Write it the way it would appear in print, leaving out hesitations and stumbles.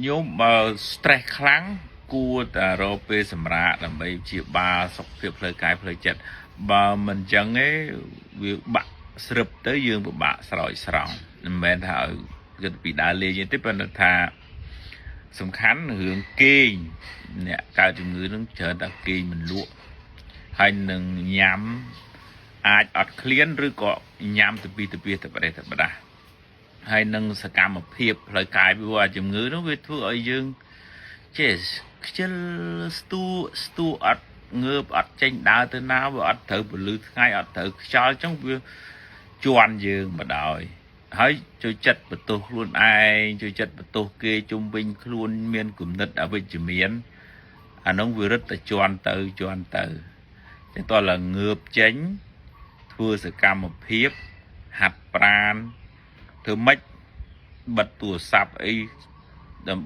nhóm stressខ្លាំងគួរតែរកពេលសម្រាកដើម្បីព្យាបាលសុខភាពផ្លូវកាយផ្លូវចិត្តបើមិនចឹងទេវាបាក់ស្រឹបទៅយើងពិបាកស្រោចស្រង់មិនមែនថាឲ្យគិតពីដើរលេងទេប៉ុន្តែថាសំខាន់រឿងគេងអ្នកកើតជំងឺនឹងច្រើនតែគេងមិនលក់ហើយនឹងញ៉ាំអាចអត់ឃ្លានឬក៏ញ៉ាំទៅពីទៅប្រទេសទៅបដាហើយនឹងសកម្មភាពផ្លូវកាយព្រោះជំងឺនោះវាធ្វើឲ្យយើងចេះខ្ជិលស្ទូអត់ងើបអត់ចេញដើរទៅណាវាអត់ត្រូវពលឺថ្ងៃអត់ត្រូវខ្យល់ចឹងវាជន់យើងមកដោយហើយជួយចិត្តបន្ទោសខ្លួនឯងជួយចិត្តបន្ទោសគេជុំវិញខ្លួនមានគំនិតអវិជ្ជមានអានោះវារឹតតែជន់ទៅចឹងតើឡើងងើបចេញធ្វើសកម្មភាពហាត់ប្រាណធ្វើម៉េចបិទទូរស័ព្ទអីដើម្បី